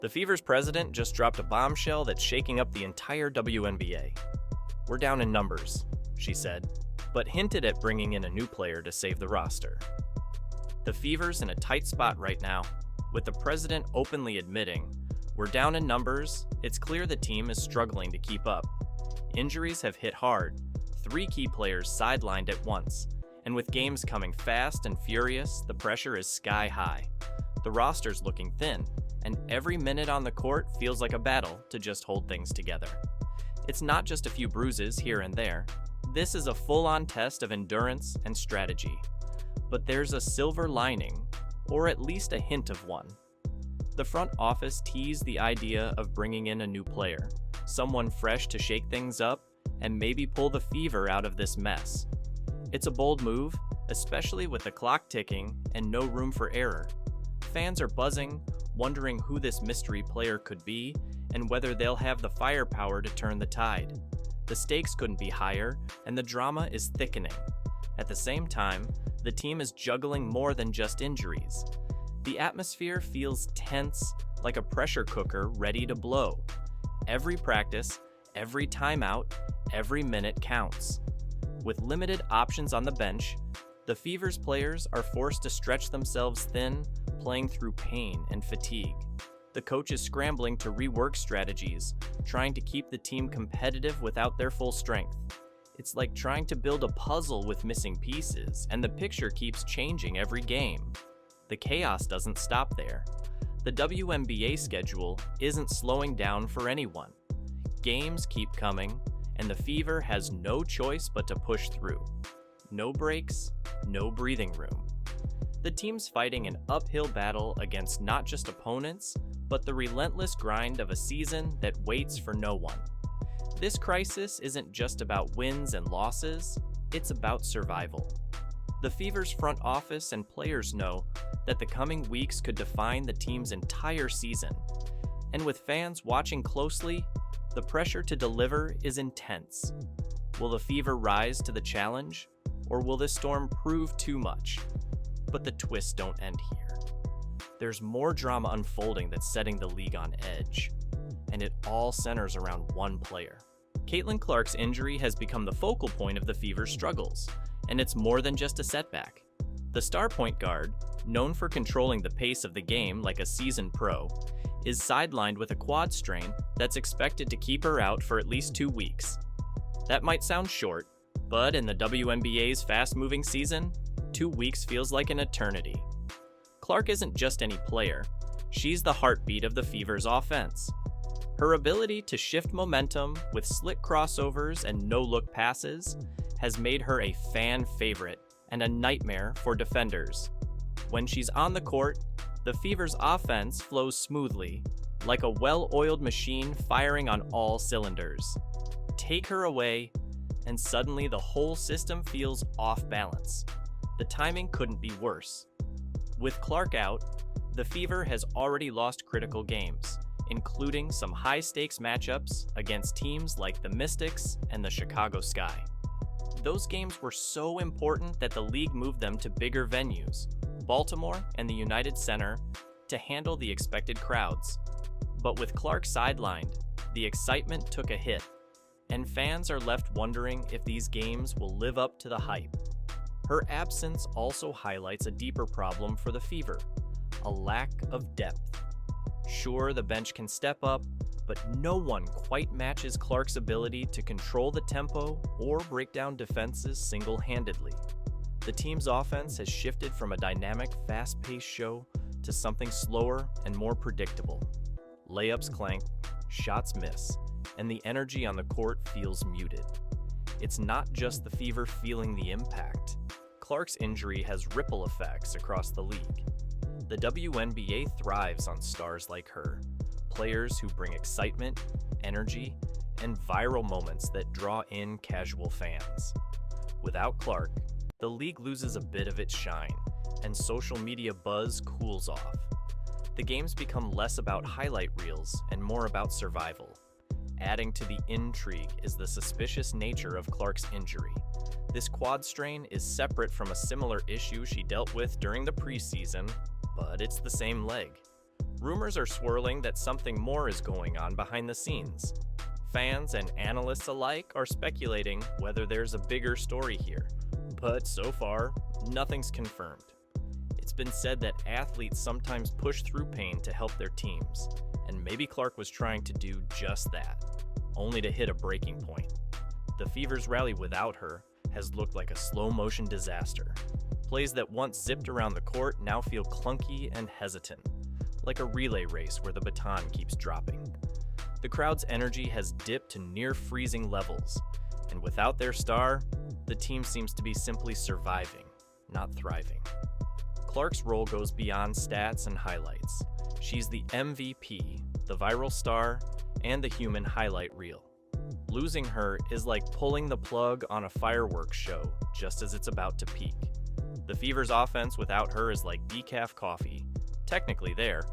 The Fever's president just dropped a bombshell that's shaking up the entire WNBA. "We're down in numbers," she said, but hinted at bringing in a new player to save the roster. The Fever's in a tight spot right now, with the president openly admitting, "We're down in numbers, it's clear the team is struggling to keep up. Injuries have hit hard, 3 key players sidelined at once, and with games coming fast and furious, the pressure is sky high. The roster's looking thin, and every minute on the court feels like a battle to just hold things together. It's not just a few bruises here and there. This is a full-on test of endurance and strategy. But there's a silver lining, or at least a hint of one. The front office teased the idea of bringing in a new player, someone fresh to shake things up and maybe pull the Fever out of this mess. It's a bold move, especially with the clock ticking and no room for error. Fans are buzzing, wondering who this mystery player could be and whether they'll have the firepower to turn the tide. The stakes couldn't be higher, and the drama is thickening. At the same time, the team is juggling more than just injuries. The atmosphere feels tense, like a pressure cooker ready to blow. Every practice, every timeout, every minute counts. With limited options on the bench, the Fever's players are forced to stretch themselves thin, playing through pain and fatigue. The coach is scrambling to rework strategies, trying to keep the team competitive without their full strength. It's like trying to build a puzzle with missing pieces, and the picture keeps changing every game. The chaos doesn't stop there. The WNBA schedule isn't slowing down for anyone. Games keep coming, and the Fever has no choice but to push through. No breaks, no breathing room. The team's fighting an uphill battle against not just opponents, but the relentless grind of a season that waits for no one. This crisis isn't just about wins and losses, it's about survival. The Fever's front office and players know that the coming weeks could define the team's entire season. And with fans watching closely, the pressure to deliver is intense. Will the Fever rise to the challenge, or will this storm prove too much? But the twists don't end here. There's more drama unfolding that's setting the league on edge, and it all centers around one player. Caitlin Clark's injury has become the focal point of the Fever's struggles, and it's more than just a setback. The star point guard, known for controlling the pace of the game like a seasoned pro, is sidelined with a quad strain that's expected to keep her out for at least 2 weeks. That might sound short, but in the WNBA's fast-moving season, 2 weeks feels like an eternity. Clark isn't just any player, she's the heartbeat of the Fever's offense. Her ability to shift momentum with slick crossovers and no-look passes has made her a fan favorite and a nightmare for defenders. When she's on the court, the Fever's offense flows smoothly, like a well-oiled machine firing on all cylinders. Take her away, and suddenly the whole system feels off balance. The timing couldn't be worse. With Clark out, the Fever has already lost critical games, including some high-stakes matchups against teams like the Mystics and the Chicago Sky. Those games were so important that the league moved them to bigger venues, Baltimore and the United Center, to handle the expected crowds. But with Clark sidelined, the excitement took a hit, and fans are left wondering if these games will live up to the hype. Her absence also highlights a deeper problem for the Fever, a lack of depth. Sure, the bench can step up, but no one quite matches Clark's ability to control the tempo or break down defenses single-handedly. The team's offense has shifted from a dynamic, fast-paced show to something slower and more predictable. Layups clank, shots miss, and the energy on the court feels muted. It's not just the Fever feeling the impact. Clark's injury has ripple effects across the league. The WNBA thrives on stars like her, players who bring excitement, energy, and viral moments that draw in casual fans. Without Clark, the league loses a bit of its shine, and social media buzz cools off. The games become less about highlight reels and more about survival. Adding to the intrigue is the suspicious nature of Clark's injury. This quad strain is separate from a similar issue she dealt with during the preseason, but it's the same leg. Rumors are swirling that something more is going on behind the scenes. Fans and analysts alike are speculating whether there's a bigger story here, but so far, nothing's confirmed. It's been said that athletes sometimes push through pain to help their teams, and maybe Clark was trying to do just that, only to hit a breaking point. The Fever's rally without her has looked like a slow-motion disaster. Plays that once zipped around the court now feel clunky and hesitant, like a relay race where the baton keeps dropping. The crowd's energy has dipped to near freezing levels, and without their star, the team seems to be simply surviving, not thriving. Clark's role goes beyond stats and highlights. She's the MVP, the viral star, and the human highlight reel. Losing her is like pulling the plug on a fireworks show just as it's about to peak. The Fever's offense without her is like decaf coffee, technically there,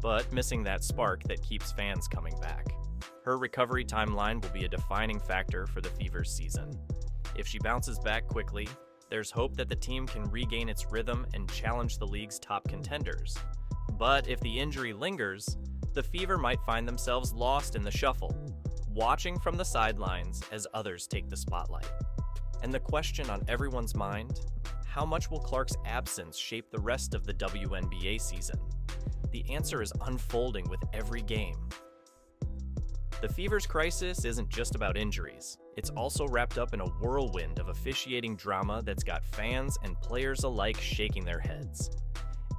but missing that spark that keeps fans coming back. Her recovery timeline will be a defining factor for the Fever's season. If she bounces back quickly, there's hope that the team can regain its rhythm and challenge the league's top contenders. But if the injury lingers, the Fever might find themselves lost in the shuffle, watching from the sidelines as others take the spotlight. And the question on everyone's mind, how much will Clark's absence shape the rest of the WNBA season? The answer is unfolding with every game. The Fever's crisis isn't just about injuries. It's also wrapped up in a whirlwind of officiating drama that's got fans and players alike shaking their heads.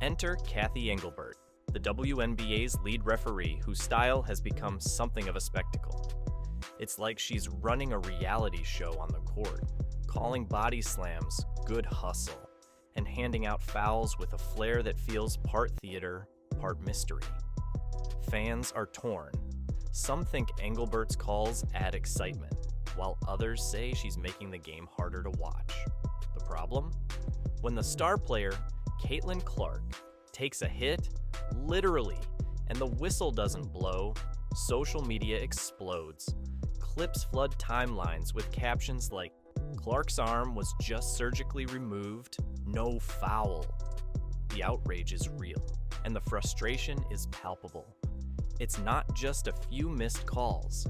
Enter Kathy Engelbert, the WNBA's lead referee whose style has become something of a spectacle. It's like she's running a reality show on the court, calling body slams good hustle, and handing out fouls with a flair that feels part theater, part mystery. Fans are torn. Some think Engelbert's calls add excitement, while others say she's making the game harder to watch. The problem? When the star player, Caitlin Clark, takes a hit, literally, and the whistle doesn't blow, social media explodes. Clips flood timelines with captions like, "Clark's arm was just surgically removed, no foul." The outrage is real, and the frustration is palpable. It's not just a few missed calls.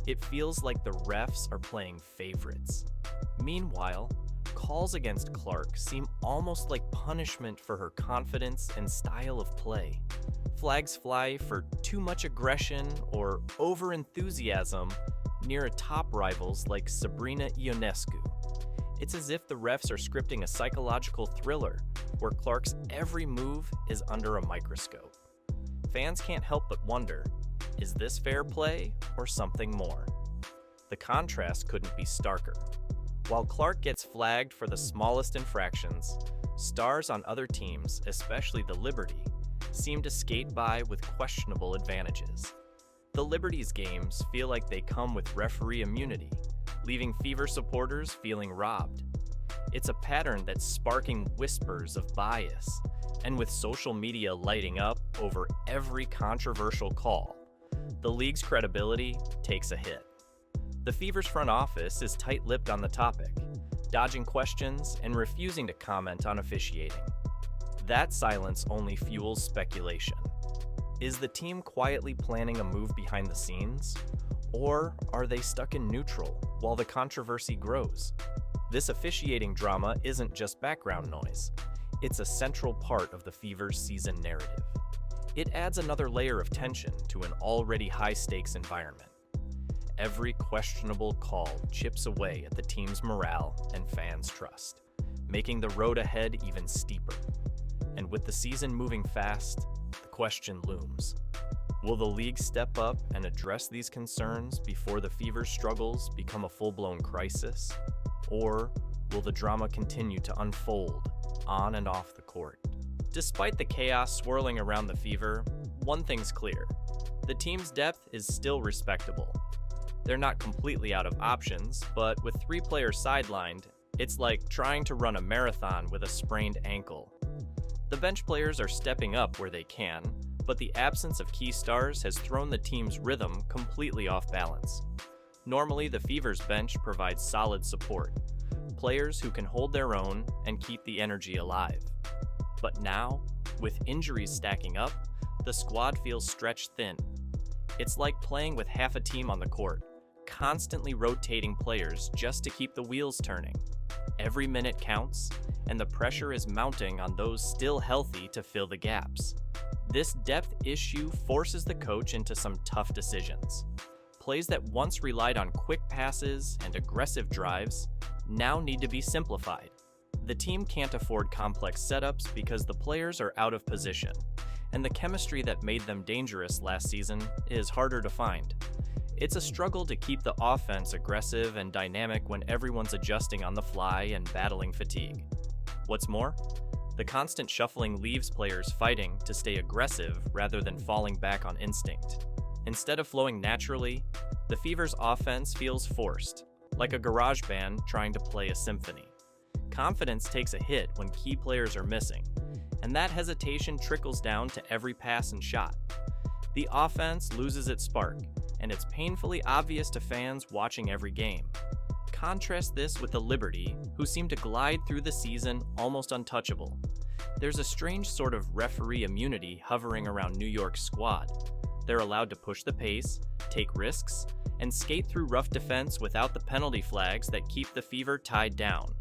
It feels like the refs are playing favorites. Meanwhile, calls against Clark seem almost like punishment for her confidence and style of play. Flags fly for too much aggression or over-enthusiasm near top rivals like Sabrina Ionescu. It's as if the refs are scripting a psychological thriller where Clark's every move is under a microscope. Fans can't help but wonder, is this fair play or something more? The contrast couldn't be starker. While Clark gets flagged for the smallest infractions, stars on other teams, especially the Liberty, seem to skate by with questionable advantages. The Liberty's games feel like they come with referee immunity, leaving Fever supporters feeling robbed. It's a pattern that's sparking whispers of bias, and with social media lighting up over every controversial call, the league's credibility takes a hit. The Fever's front office is tight-lipped on the topic, dodging questions and refusing to comment on officiating. That silence only fuels speculation. Is the team quietly planning a move behind the scenes? Or are they stuck in neutral while the controversy grows? This officiating drama isn't just background noise. It's a central part of the Fever's season narrative. It adds another layer of tension to an already high-stakes environment. Every questionable call chips away at the team's morale and fans' trust, making the road ahead even steeper. And with the season moving fast, the question looms. Will the league step up and address these concerns before the Fever's struggles become a full-blown crisis? Or will the drama continue to unfold on and off the court? Despite the chaos swirling around the Fever, one thing's clear. The team's depth is still respectable. They're not completely out of options, but with 3 players sidelined, it's like trying to run a marathon with a sprained ankle. The bench players are stepping up where they can, but the absence of key stars has thrown the team's rhythm completely off balance. Normally, the Fever's bench provides solid support, players who can hold their own and keep the energy alive. But now, with injuries stacking up, the squad feels stretched thin. It's like playing with half a team on the court, constantly rotating players just to keep the wheels turning. Every minute counts, and the pressure is mounting on those still healthy to fill the gaps. This depth issue forces the coach into some tough decisions. Plays that once relied on quick passes and aggressive drives now need to be simplified. The team can't afford complex setups because the players are out of position, and the chemistry that made them dangerous last season is harder to find. It's a struggle to keep the offense aggressive and dynamic when everyone's adjusting on the fly and battling fatigue. What's more, the constant shuffling leaves players fighting to stay aggressive rather than falling back on instinct. Instead of flowing naturally, the Fever's offense feels forced, like a garage band trying to play a symphony. Confidence takes a hit when key players are missing, and that hesitation trickles down to every pass and shot. The offense loses its spark, and it's painfully obvious to fans watching every game. Contrast this with the Liberty, who seem to glide through the season almost untouchable. There's a strange sort of referee immunity hovering around New York's squad. They're allowed to push the pace, take risks, and skate through rough defense without the penalty flags that keep the Fever tied down.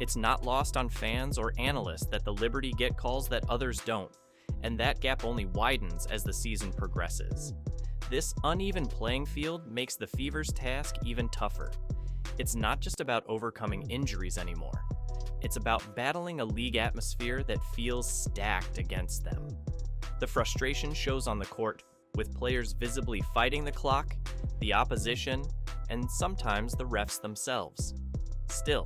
It's not lost on fans or analysts that the Liberty get calls that others don't, and that gap only widens as the season progresses. This uneven playing field makes the Fever's task even tougher. It's not just about overcoming injuries anymore. It's about battling a league atmosphere that feels stacked against them. The frustration shows on the court, with players visibly fighting the clock, the opposition, and sometimes the refs themselves. Still,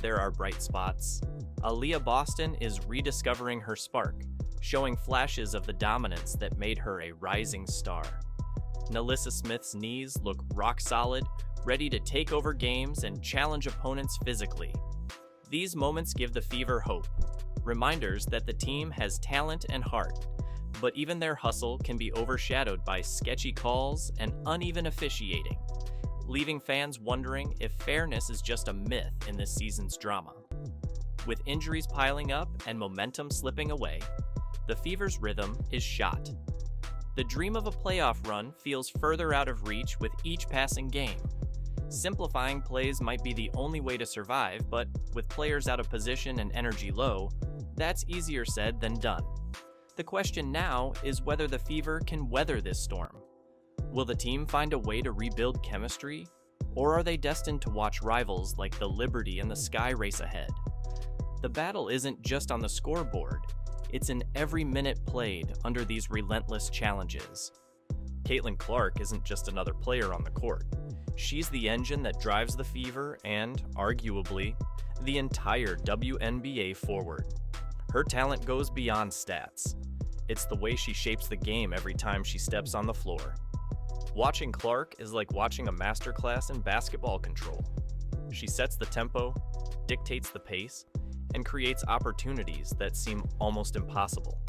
there are bright spots. Aaliyah Boston is rediscovering her spark, showing flashes of the dominance that made her a rising star. Nalissa Smith's knees look rock solid, ready to take over games and challenge opponents physically. These moments give the Fever hope, reminders that the team has talent and heart, but even their hustle can be overshadowed by sketchy calls and uneven officiating, leaving fans wondering if fairness is just a myth in this season's drama. With injuries piling up and momentum slipping away, the Fever's rhythm is shot. The dream of a playoff run feels further out of reach with each passing game. Simplifying plays might be the only way to survive, but with players out of position and energy low, that's easier said than done. The question now is whether the Fever can weather this storm. Will the team find a way to rebuild chemistry, or are they destined to watch rivals like the Liberty and the Sky race ahead? The battle isn't just on the scoreboard, it's in every minute played under these relentless challenges. Caitlin Clark isn't just another player on the court. She's the engine that drives the Fever and, arguably, the entire WNBA forward. Her talent goes beyond stats. It's the way she shapes the game every time she steps on the floor. Watching Clark is like watching a masterclass in basketball control. She sets the tempo, dictates the pace, and creates opportunities that seem almost impossible.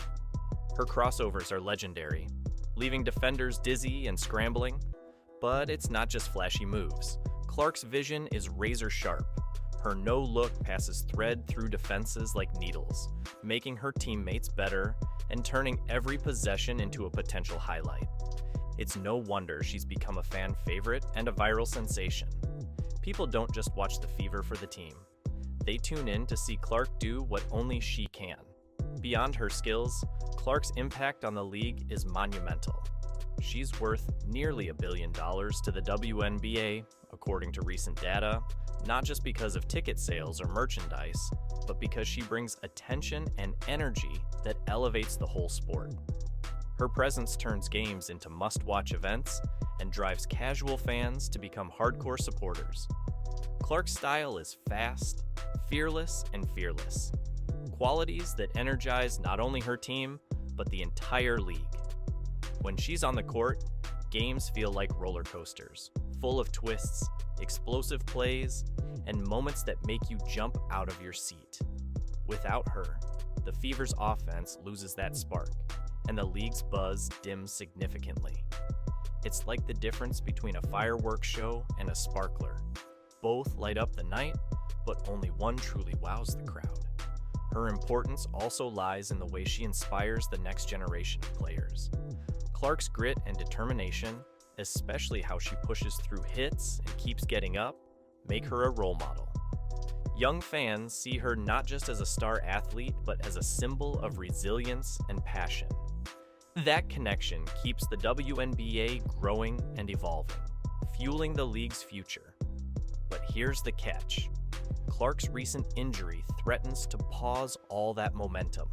Her crossovers are legendary, leaving defenders dizzy and scrambling, but it's not just flashy moves. Clark's vision is razor sharp. Her no-look passes thread through defenses like needles, making her teammates better and turning every possession into a potential highlight. It's no wonder she's become a fan favorite and a viral sensation. People don't just watch the Fever for the team. They tune in to see Clark do what only she can. Beyond her skills, Clark's impact on the league is monumental. She's worth nearly $1 billion to the WNBA, according to recent data, not just because of ticket sales or merchandise, but because she brings attention and energy that elevates the whole sport. Her presence turns games into must-watch events and drives casual fans to become hardcore supporters. Clark's style is fast, fearless, and fearless. Qualities that energize not only her team, but the entire league. When she's on the court, games feel like roller coasters, full of twists, explosive plays, and moments that make you jump out of your seat. Without her, the Fever's offense loses that spark, and the league's buzz dims significantly. It's like the difference between a fireworks show and a sparkler. Both light up the night, but only one truly wows the crowd. Her importance also lies in the way she inspires the next generation of players. Clark's grit and determination, especially how she pushes through hits and keeps getting up, make her a role model. Young fans see her not just as a star athlete, but as a symbol of resilience and passion. That connection keeps the WNBA growing and evolving, fueling the league's future. But here's the catch. Clark's recent injury threatens to pause all that momentum.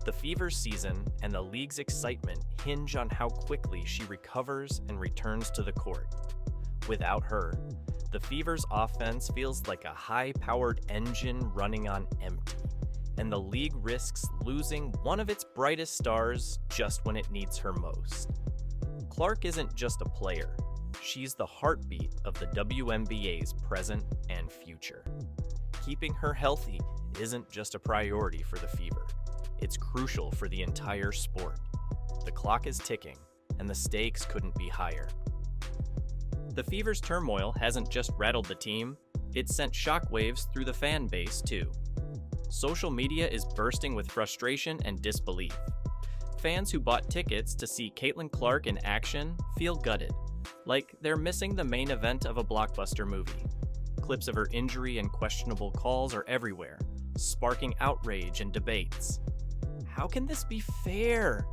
The Fever's season and the league's excitement hinge on how quickly she recovers and returns to the court. Without her, the Fever's offense feels like a high-powered engine running on empty, and the league risks losing one of its brightest stars just when it needs her most. Clark isn't just a player. She's the heartbeat of the WNBA's present and future. Keeping her healthy isn't just a priority for the Fever. It's crucial for the entire sport. The clock is ticking, and the stakes couldn't be higher. The Fever's turmoil hasn't just rattled the team, it's sent shockwaves through the fan base too. Social media is bursting with frustration and disbelief. Fans who bought tickets to see Caitlin Clark in action feel gutted, like they're missing the main event of a blockbuster movie. Clips of her injury and questionable calls are everywhere, sparking outrage and debates. "How can this be fair?"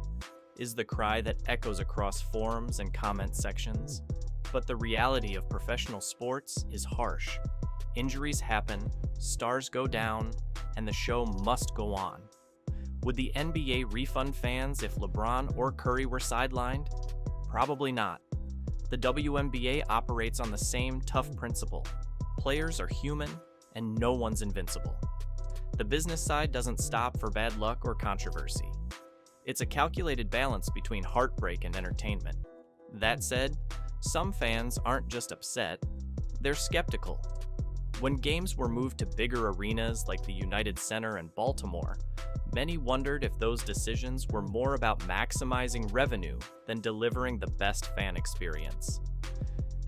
is the cry that echoes across forums and comment sections. But the reality of professional sports is harsh. Injuries happen, stars go down, and the show must go on. Would the NBA refund fans if LeBron or Curry were sidelined? Probably not. The WNBA operates on the same tough principle. Players are human, and no one's invincible. The business side doesn't stop for bad luck or controversy. It's a calculated balance between heartbreak and entertainment. That said, some fans aren't just upset, they're skeptical. When games were moved to bigger arenas like the United Center in Baltimore, many wondered if those decisions were more about maximizing revenue than delivering the best fan experience.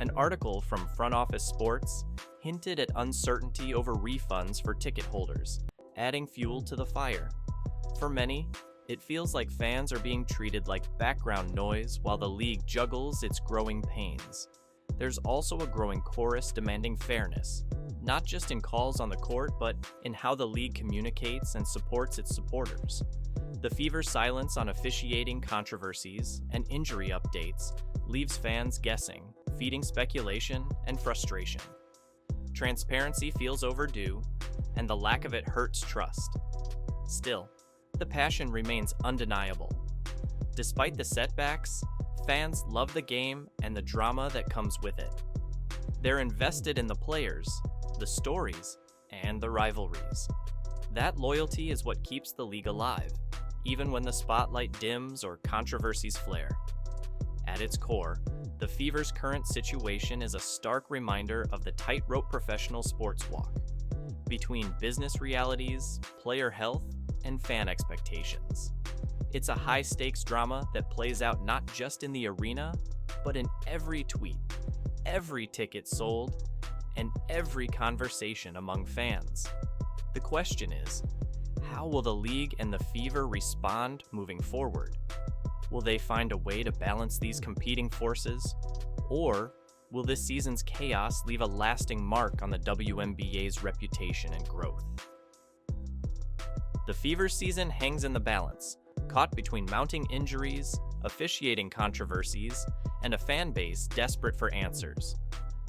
An article from Front Office Sports hinted at uncertainty over refunds for ticket holders, adding fuel to the fire. For many, it feels like fans are being treated like background noise while the league juggles its growing pains. There's also a growing chorus demanding fairness, not just in calls on the court, but in how the league communicates and supports its supporters. The Fever's silence on officiating controversies and injury updates leaves fans guessing, feeding speculation and frustration. Transparency feels overdue, and the lack of it hurts trust. Still, the passion remains undeniable. Despite the setbacks, fans love the game and the drama that comes with it. They're invested in the players, the stories, and the rivalries. That loyalty is what keeps the league alive, even when the spotlight dims or controversies flare. At its core, the Fever's current situation is a stark reminder of the tightrope professional sports walk, between business realities, player health, and fan expectations. It's a high-stakes drama that plays out not just in the arena, but in every tweet, every ticket sold, and every conversation among fans. The question is, how will the league and the Fever respond moving forward? Will they find a way to balance these competing forces? Or will this season's chaos leave a lasting mark on the WNBA's reputation and growth? The Fever season hangs in the balance, caught between mounting injuries, officiating controversies, and a fan base desperate for answers.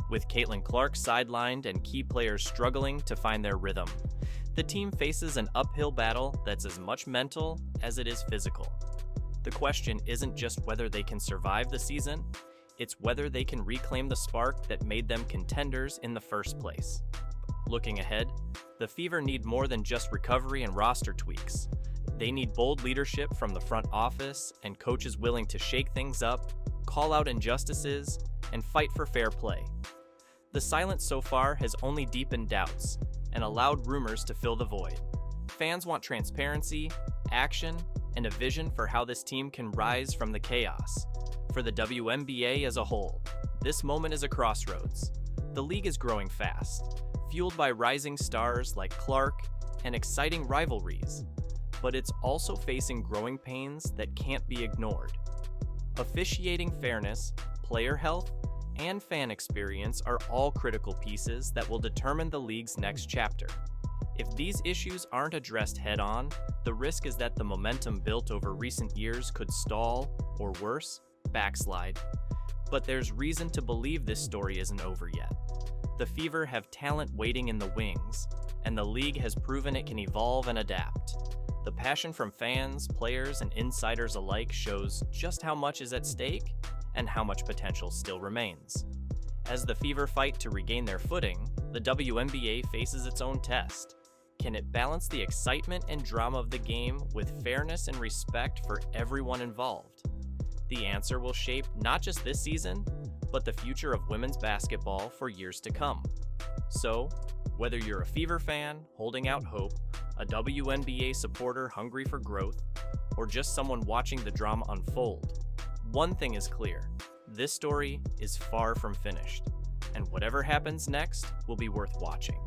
With Caitlin Clark sidelined and key players struggling to find their rhythm, the team faces an uphill battle that's as much mental as it is physical. The question isn't just whether they can survive the season, it's whether they can reclaim the spark that made them contenders in the first place. Looking ahead, the Fever need more than just recovery and roster tweaks. They need bold leadership from the front office and coaches willing to shake things up, call out injustices, and fight for fair play. The silence so far has only deepened doubts and allowed rumors to fill the void. Fans want transparency, action, and a vision for how this team can rise from the chaos. For the WNBA as a whole, this moment is a crossroads. The league is growing fast, fueled by rising stars like Clark, and exciting rivalries, but it's also facing growing pains that can't be ignored. Officiating fairness, player health, and fan experience are all critical pieces that will determine the league's next chapter. If these issues aren't addressed head-on, the risk is that the momentum built over recent years could stall, or worse, backslide. But there's reason to believe this story isn't over yet. The Fever have talent waiting in the wings, and the league has proven it can evolve and adapt. The passion from fans, players, and insiders alike shows just how much is at stake and how much potential still remains. As the Fever fight to regain their footing, the WNBA faces its own test. Can it balance the excitement and drama of the game with fairness and respect for everyone involved? The answer will shape not just this season, but the future of women's basketball for years to come. So, whether you're a Fever fan holding out hope, a WNBA supporter hungry for growth, or just someone watching the drama unfold, one thing is clear: this story is far from finished, and whatever happens next will be worth watching.